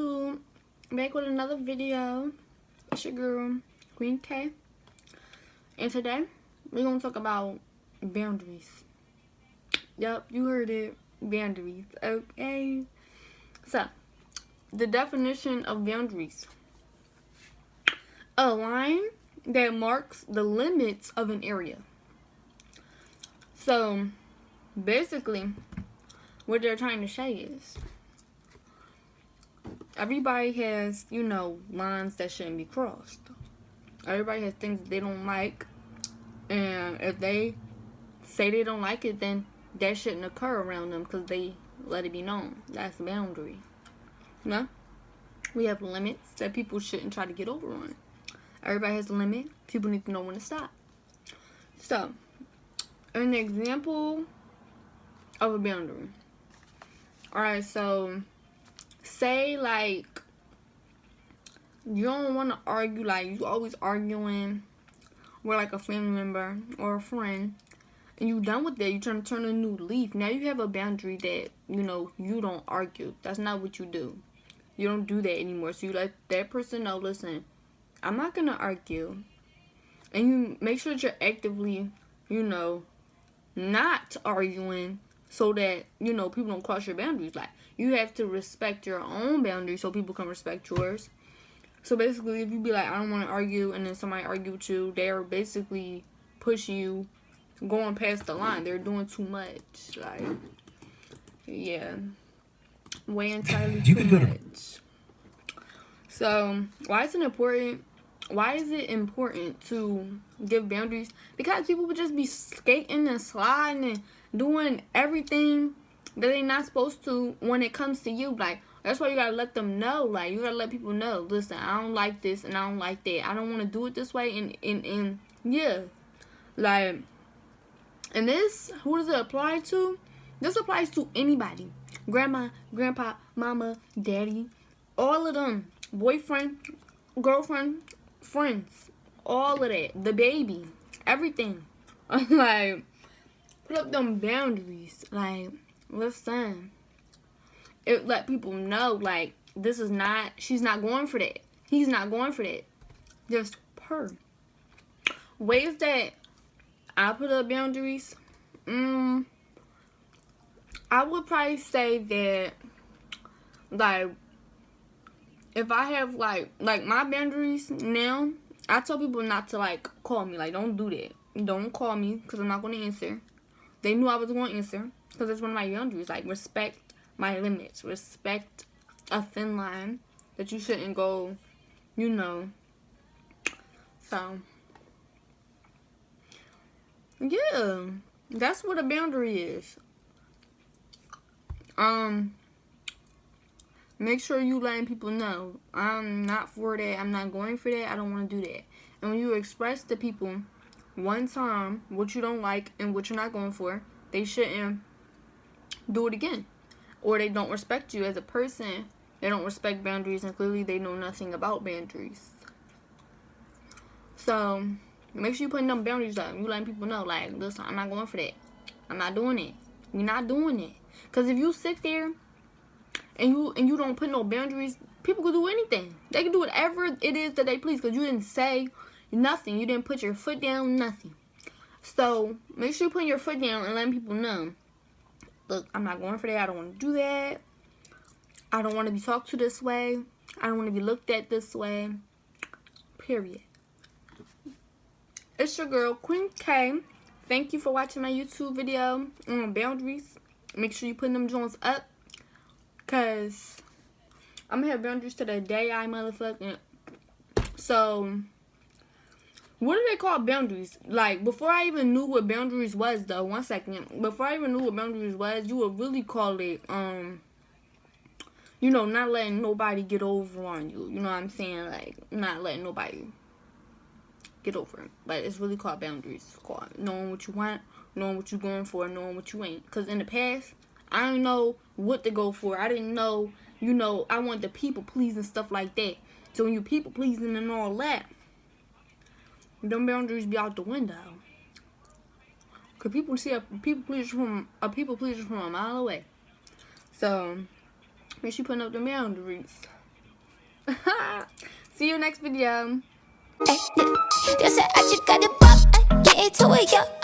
YouTube, back with another video. It's your girl Queen K, and today we're gonna talk about boundaries. Yep, you heard it, boundaries. Okay, so the definition of boundaries: a line that marks the limits of an area. So basically, what they're trying to say is, everybody has, lines that shouldn't be crossed. Everybody has things that they don't like. And if they say they don't like it, then that shouldn't occur around them because they let it be known. That's a boundary. We have limits that people shouldn't try to get over on. Everybody has a limit. People need to know when to stop. So, an example of a boundary. Alright, so say like you don't want to argue, like you always arguing with like a family member or a friend, and you done with that, you trying to turn a new leaf. Now you have a boundary that you don't argue. That's not what you do. You don't do that anymore. So you let that person know, listen, I'm not gonna argue. And you make sure that you're actively not arguing, so that people don't cross your boundaries. Like, you have to respect your own boundaries so people can respect yours. So basically, if you be like, I don't want to argue, and then somebody argue with you, they're basically pushing you, going past the line. They're doing too much. Like, yeah, way entirely too much. So why is it important? Why is it important to give boundaries? Because people would just be skating and sliding and doing everything that they're not supposed to when it comes to you. Like, that's why you gotta let them know. Like, you gotta let people know, listen, I don't like this and I don't like that. I don't want to do it this way. And yeah, like, and this, who does it apply to? This applies to anybody: grandma, grandpa, mama, daddy, all of them, boyfriend, girlfriend, friends, all of that, the baby, everything. Like, put up them boundaries. Like, listen, it let people know, like, this is not, she's not going for that, he's not going for that. Just her. Ways that I put up boundaries, I would probably say that, like, if I have, like my boundaries now, I tell people not to, like, call me. Like, don't do that. Don't call me, because I'm not going to answer. They knew I was going to answer, because that's one of my boundaries. Like, respect my limits. Respect a thin line that you shouldn't go, So, yeah, that's what a boundary is. Make sure you letting people know, I'm not for that, I'm not going for that, I don't want to do that. And when you express to people one time what you don't like and what you're not going for, they shouldn't do it again. Or they don't respect you as a person. They don't respect boundaries, and clearly they know nothing about boundaries. So, make sure you putting them boundaries up. You letting people know, like, listen, I'm not going for that. I'm not doing it. We're not doing it. Because if you sit there and you don't put no boundaries, people can do anything. They can do whatever it is that they please, because you didn't say nothing. You didn't put your foot down, nothing. So, make sure you put your foot down and letting people know, look, I'm not going for that. I don't want to do that. I don't want to be talked to this way. I don't want to be looked at this way. Period. It's your girl, Queen K. Thank you for watching my YouTube video on boundaries. Make sure you put them joints up, because I'm going to have boundaries to the day I motherfucking. So, what do they call boundaries? Like, before I even knew what boundaries was, though, one second. Before I even knew what boundaries was, you would really call it, not letting nobody get over on you. You know what I'm saying? Like, not letting nobody get over it. But it's really called boundaries. It's called knowing what you want, knowing what you're going for, knowing what you ain't. Because in the past, I didn't know what to go for. I didn't know, I want the people pleasing and stuff like that. So when you people pleasing and all that, them boundaries be out the window. Because people see a people pleaser from a mile away. So, make sure you putting up the boundaries. See you next video. Yo sé, I just got the pop, get into it, yo.